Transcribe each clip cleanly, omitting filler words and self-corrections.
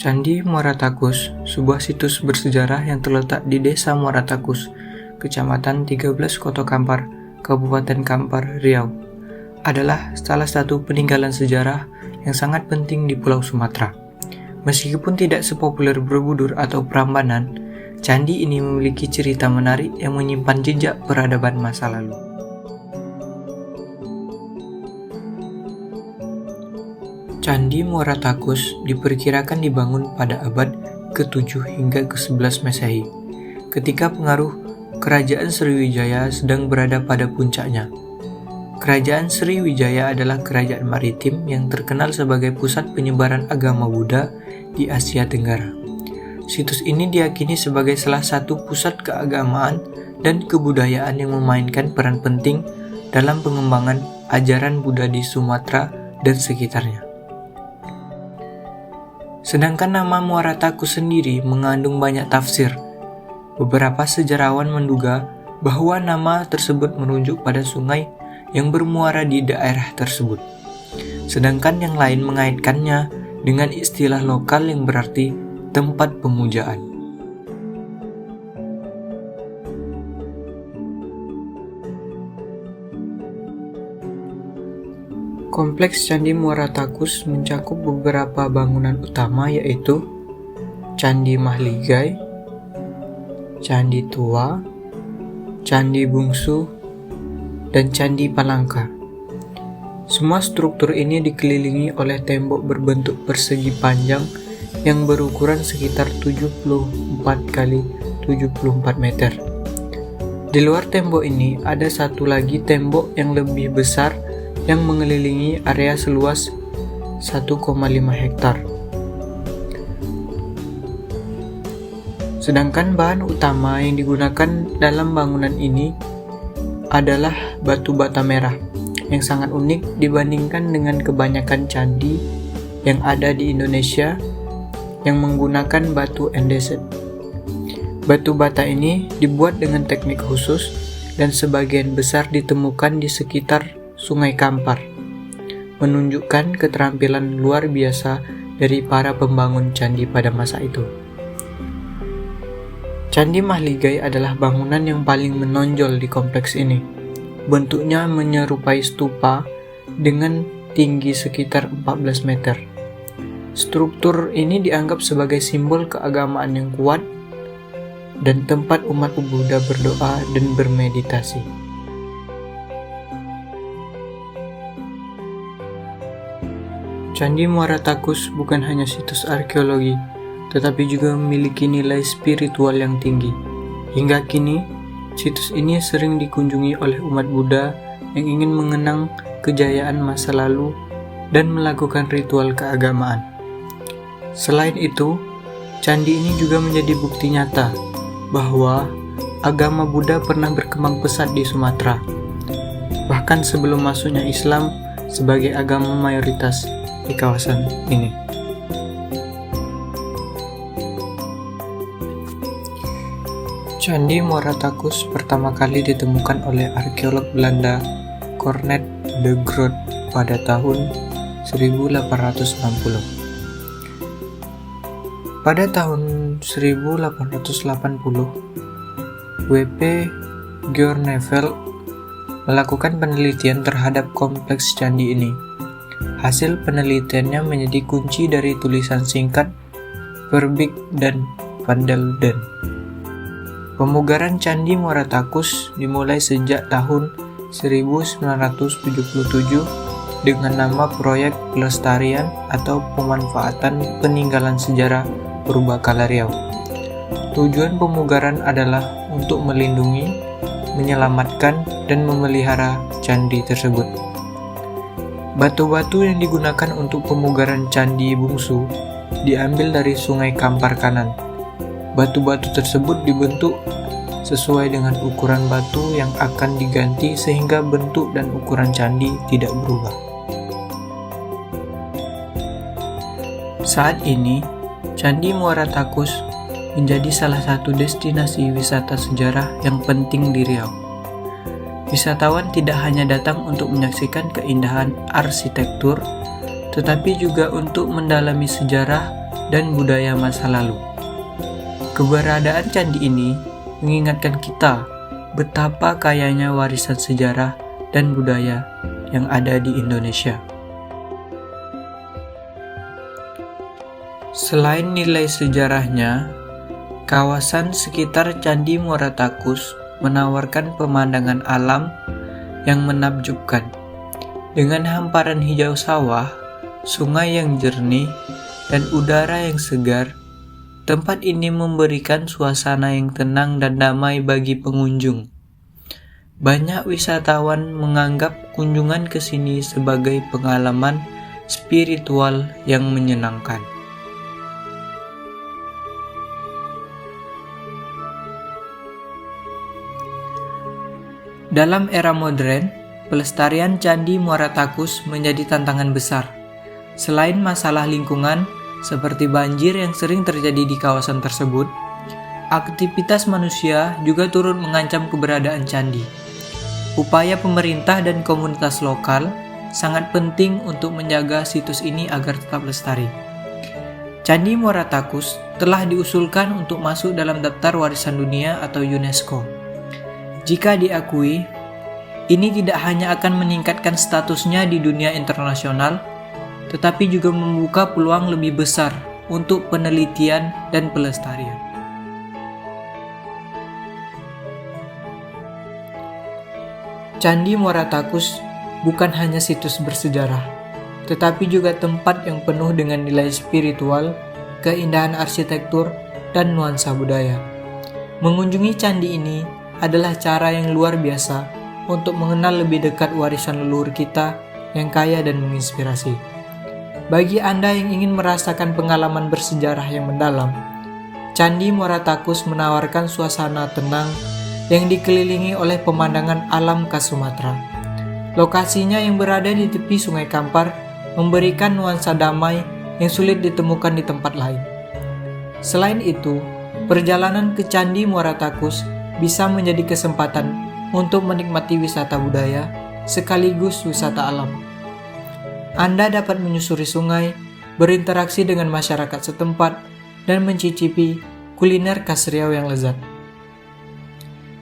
Candi Muara Takus, sebuah situs bersejarah yang terletak di Desa Muara Takus, Kecamatan 13 Kota Kampar, Kabupaten Kampar, Riau, adalah salah satu peninggalan sejarah yang sangat penting di Pulau Sumatera. Meskipun tidak sepopuler Borobudur atau Prambanan, candi ini memiliki cerita menarik yang menyimpan jejak peradaban masa lalu. Candi Muara Takus diperkirakan dibangun pada abad ke-7 hingga ke-11 Masehi, ketika pengaruh Kerajaan Sriwijaya sedang berada pada puncaknya. Kerajaan Sriwijaya adalah kerajaan maritim yang terkenal sebagai pusat penyebaran agama Buddha di Asia Tenggara. Situs ini diyakini sebagai salah satu pusat keagamaan dan kebudayaan yang memainkan peran penting dalam pengembangan ajaran Buddha di Sumatera dan sekitarnya. Sedangkan nama Muara Takus sendiri mengandung banyak tafsir. Beberapa sejarawan menduga bahwa nama tersebut merujuk pada sungai yang bermuara di daerah tersebut. Sedangkan yang lain mengaitkannya dengan istilah lokal yang berarti tempat pemujaan. Kompleks Candi Muara Takus mencakup beberapa bangunan utama, yaitu Candi Mahligai, Candi Tua, Candi Bungsu, dan Candi Palangka. Semua struktur ini dikelilingi oleh tembok berbentuk persegi panjang yang berukuran sekitar 74 kali 74 meter. Di luar tembok ini ada satu lagi tembok yang lebih besar yang mengelilingi area seluas 1,5 hektar. Sedangkan bahan utama yang digunakan dalam bangunan ini adalah batu bata merah yang sangat unik dibandingkan dengan kebanyakan candi yang ada di Indonesia yang menggunakan batu andesit. Batu bata ini dibuat dengan teknik khusus dan sebagian besar ditemukan di sekitar Sungai Kampar, menunjukkan keterampilan luar biasa dari para pembangun candi pada masa itu. Candi Mahligai adalah bangunan yang paling menonjol di kompleks ini. Bentuknya menyerupai stupa dengan tinggi sekitar 14 meter. Struktur ini dianggap sebagai simbol keagamaan yang kuat dan tempat umat Buddha berdoa dan bermeditasi. Candi Muara Takus bukan hanya situs arkeologi, tetapi juga memiliki nilai spiritual yang tinggi. Hingga kini, situs ini sering dikunjungi oleh umat Buddha yang ingin mengenang kejayaan masa lalu dan melakukan ritual keagamaan. Selain itu, candi ini juga menjadi bukti nyata bahwa agama Buddha pernah berkembang pesat di Sumatera, bahkan sebelum masuknya Islam sebagai agama mayoritas di kawasan ini. Candi Muara Takus pertama kali ditemukan oleh arkeolog Belanda Cornet de Groot pada tahun 1860. Pada tahun 1880, W.P. Gyorneveld melakukan penelitian terhadap kompleks candi ini. Hasil penelitiannya menjadi kunci dari tulisan singkat Verbeek dan Van Delden. Pemugaran Candi Muara Takus dimulai sejak tahun 1977 dengan nama Proyek Pelestarian atau Pemanfaatan Peninggalan Sejarah Purbakala Riau. Tujuan pemugaran adalah untuk melindungi, menyelamatkan, dan memelihara candi tersebut. Batu-batu yang digunakan untuk pemugaran Candi Bungsu diambil dari Sungai Kampar Kanan. Batu-batu tersebut dibentuk sesuai dengan ukuran batu yang akan diganti sehingga bentuk dan ukuran candi tidak berubah. Saat ini, Candi Muara Takus menjadi salah satu destinasi wisata sejarah yang penting di Riau. Wisatawan tidak hanya datang untuk menyaksikan keindahan arsitektur, tetapi juga untuk mendalami sejarah dan budaya masa lalu. Keberadaan candi ini mengingatkan kita betapa kayanya warisan sejarah dan budaya yang ada di Indonesia. Selain nilai sejarahnya, kawasan sekitar Candi Muara Takus menawarkan pemandangan alam yang menakjubkan. Dengan hamparan hijau sawah, sungai yang jernih, dan udara yang segar, tempat ini memberikan suasana yang tenang dan damai bagi pengunjung. Banyak wisatawan menganggap kunjungan ke sini sebagai pengalaman spiritual yang menyenangkan. Dalam era modern, pelestarian Candi Muara Takus menjadi tantangan besar. Selain masalah lingkungan, seperti banjir yang sering terjadi di kawasan tersebut, aktivitas manusia juga turut mengancam keberadaan candi. Upaya pemerintah dan komunitas lokal sangat penting untuk menjaga situs ini agar tetap lestari. Candi Muara Takus telah diusulkan untuk masuk dalam daftar warisan dunia atau UNESCO. Jika diakui, ini tidak hanya akan meningkatkan statusnya di dunia internasional, tetapi juga membuka peluang lebih besar untuk penelitian dan pelestarian. Candi Muara Takus bukan hanya situs bersejarah, tetapi juga tempat yang penuh dengan nilai spiritual, keindahan arsitektur, dan nuansa budaya. Mengunjungi candi ini adalah cara yang luar biasa untuk mengenal lebih dekat warisan leluhur kita yang kaya dan menginspirasi. Bagi Anda yang ingin merasakan pengalaman bersejarah yang mendalam, Candi Muara Takus menawarkan suasana tenang yang dikelilingi oleh pemandangan alam khas Sumatera. Lokasinya yang berada di tepi Sungai Kampar memberikan nuansa damai yang sulit ditemukan di tempat lain. Selain itu, perjalanan ke Candi Muara Takus bisa menjadi kesempatan untuk menikmati wisata budaya sekaligus wisata alam. Anda dapat menyusuri sungai, berinteraksi dengan masyarakat setempat, dan mencicipi kuliner khas Riau yang lezat.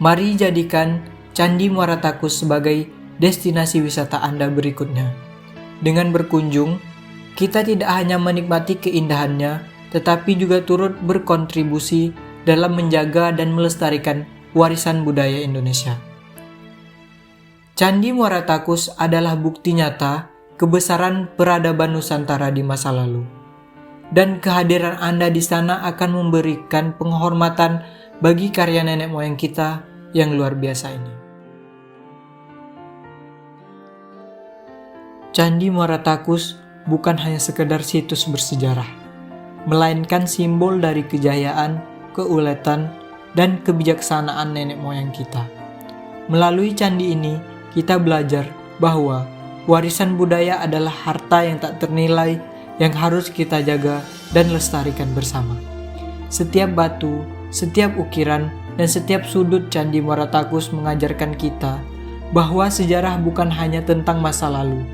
Mari jadikan Candi Muara Takus sebagai destinasi wisata Anda berikutnya. Dengan berkunjung, kita tidak hanya menikmati keindahannya, tetapi juga turut berkontribusi dalam menjaga dan melestarikan warisan budaya Indonesia. Candi Muara Takus adalah bukti nyata kebesaran peradaban Nusantara di masa lalu. Dan kehadiran Anda di sana akan memberikan penghormatan bagi karya nenek moyang kita yang luar biasa ini. Candi Muara Takus bukan hanya sekedar situs bersejarah, melainkan simbol dari kejayaan, keuletan, dan kebijaksanaan nenek moyang kita. Melalui candi ini, kita belajar bahwa warisan budaya adalah harta yang tak ternilai yang harus kita jaga dan lestarikan bersama. Setiap batu, setiap ukiran, dan setiap sudut Candi Muara Takus mengajarkan kita bahwa sejarah bukan hanya tentang masa lalu,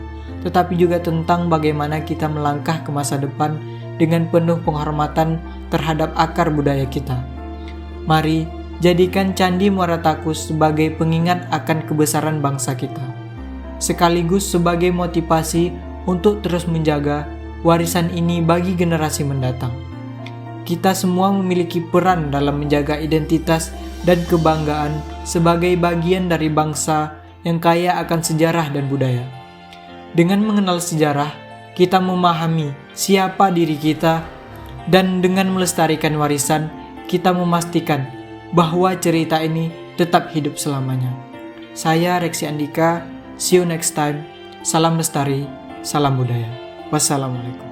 tetapi juga tentang bagaimana kita melangkah ke masa depan dengan penuh penghormatan terhadap akar budaya kita. Mari jadikan Candi Muara Takus sebagai pengingat akan kebesaran bangsa kita, sekaligus sebagai motivasi untuk terus menjaga warisan ini bagi generasi mendatang. Kita semua memiliki peran dalam menjaga identitas dan kebanggaan sebagai bagian dari bangsa yang kaya akan sejarah dan budaya. Dengan mengenal sejarah, kita memahami siapa diri kita, dan dengan melestarikan warisan, kita memastikan bahwa cerita ini tetap hidup selamanya. Saya Reksi Andika, see you next time. Salam lestari, salam budaya. Wassalamualaikum.